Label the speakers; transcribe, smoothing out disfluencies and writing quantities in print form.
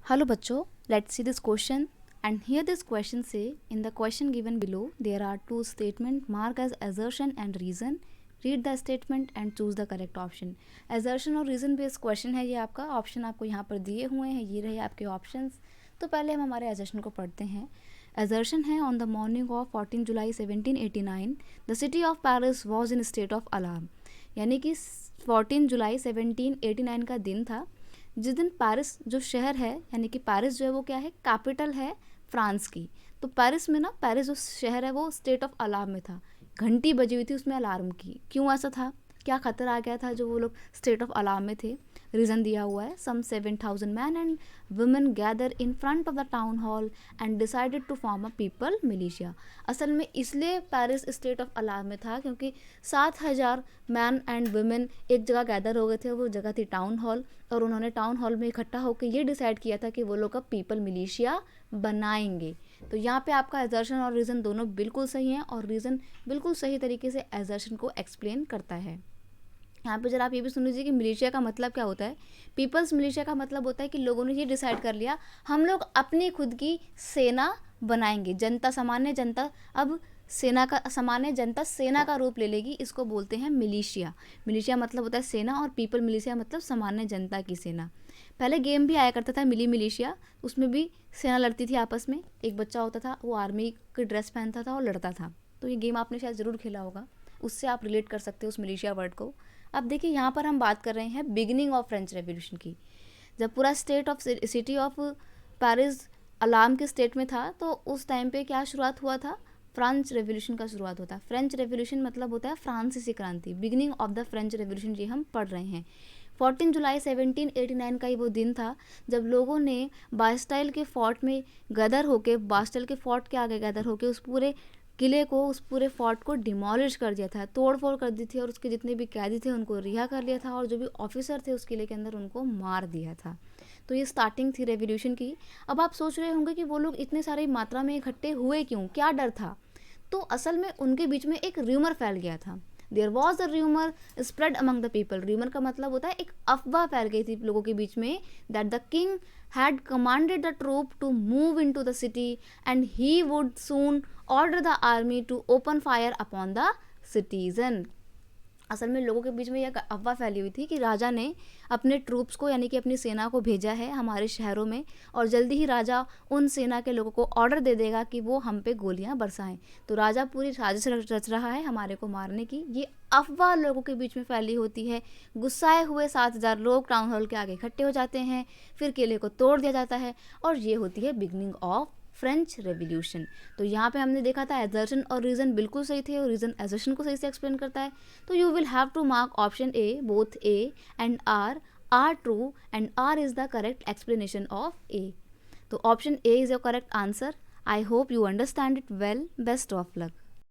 Speaker 1: Hello bachcho, let's see this question. And here this question say, in the question given below, there are two statements marked as assertion and reason. Read the statement and choose the correct option. Assertion और reason based question है ये आपका. Option आपको यहाँ पर दिए हुए हैं, ये रहे आपके ऑप्शंस. तो पहले हम हमारे assertion को पढ़ते हैं. Assertion है on the morning of 14 July 1789, the city of Paris was in state of alarm. यानी कि 14 जुलाई 1789 का दिन था जिस दिन पेरिस जो शहर है, यानी कि पेरिस जो है वो क्या है, कैपिटल है फ्रांस की. तो पेरिस में ना, पेरिस जो शहर है वो स्टेट ऑफ अलार्म में था. घंटी बजी हुई थी उसमें अलार्म की. क्यों ऐसा था, क्या खतरा आ गया था जो वो लोग स्टेट ऑफ अलार्म में थे. रीज़न दिया हुआ है, some 7,000 man and women gather in front of the town hall and decided to form a people militia. असल में इसलिए पेरिस स्टेट ऑफ अलार्म में था क्योंकि 7,000 मैन एंड वुमेन एक जगह गैदर हो गए थे. वो जगह थी टाउन हॉल, और उन्होंने टाउन हॉल में इकट्ठा होकर ये डिसाइड किया था कि वो लोग अब पीपल मिलिशिया बनाएंगे. तो यहाँ पे आपका एजर्शन और रीज़न दोनों बिल्कुल सही हैं, और रीज़न बिल्कुल सही तरीके से एजर्शन को एक्सप्लेन करता है. यहाँ पे जरा आप ये भी सुन लीजिए कि मिलिशिया का मतलब क्या होता है. पीपल्स मिलिशिया का मतलब होता है कि लोगों ने ये डिसाइड कर लिया हम लोग अपनी खुद की सेना बनाएंगे. जनता, सामान्य जनता अब सेना का, सामान्य जनता सेना का रूप ले लेगी. इसको बोलते हैं मिलिशिया. मिलिशिया मतलब होता है सेना, और पीपल मिलिशिया मतलब सामान्य जनता की सेना. पहले गेम भी आया करता था मिली मिलिशिया, उसमें भी सेना लड़ती थी आपस में. एक बच्चा होता था वो आर्मी की ड्रेस पहनता था और लड़ता था. तो ये गेम आपने शायद ज़रूर खेला होगा, उससे आप रिलेट कर सकते हो उस मिलिशिया वर्ड को. अब देखिए यहाँ पर हम बात कर रहे हैं बिगिनिंग ऑफ फ्रेंच रेवोल्यूशन की. जब पूरा state of city of Paris alarm के स्टेट में था, तो उस टाइम पे क्या शुरुआत हुआ था, फ्रेंच रेवोल्यूशन का शुरुआत होता है. फ्रेंच रेवोल्यूशन मतलब होता है फ्रांसीसी क्रांति. Beginning of the French revolution ये हम पढ़ रहे हैं. 14 जुलाई 1789 का ही वो दिन था जब लोगों ने बास्टाइल के फोर्ट में गदर होके, बास्टाइल के फोर्ट के आगे गदर होके उस पूरे किले को, उस पूरे फोर्ट को डिमोलिश कर दिया था, तोड़ फोड़ कर दी थी, और उसके जितने भी कैदी थे उनको रिहा कर लिया था, और जो भी ऑफिसर थे उस किले के अंदर उनको मार दिया था. तो ये स्टार्टिंग थी रेवोल्यूशन की. अब आप सोच रहे होंगे कि वो लोग इतने सारी मात्रा में इकट्ठे हुए क्यों, क्या डर था. तो असल में उनके बीच में एक र्यूमर फैल गया था. There was a rumour spread among the people. Rumour का मतलब होता है एक अफवाह फैल गई थी लोगों के बीच में, that the king had commanded the troop to move into the city and he would soon order the army to open fire upon the citizen. असल में लोगों के बीच में यह अफवाह फैली हुई थी कि राजा ने अपने ट्रूप्स को, यानी कि अपनी सेना को भेजा है हमारे शहरों में, और जल्दी ही राजा उन सेना के लोगों को ऑर्डर दे देगा कि वो हम पे गोलियां बरसाएं. तो राजा पूरी साजिश रच रहा है हमारे को मारने की. ये अफवाह लोगों के बीच में फैली होती है. गुस्साए हुए 7,000 लोग टाउन हॉल के आगे इकट्ठे हो जाते हैं, फिर किले को तोड़ दिया जाता है, और ये होती है बिगनिंग ऑफ फ्रेंच रेवोल्यूशन. तो यहाँ पे हमने देखा था एजर्शन और रीज़न बिल्कुल सही थे, और रीज़न एजर्शन को सही से एक्सप्लेन करता है. तो you will have to mark option A, both A and R true, and R is the correct explanation of A. तो option A is your correct answer. I hope you understand it well. Best of luck.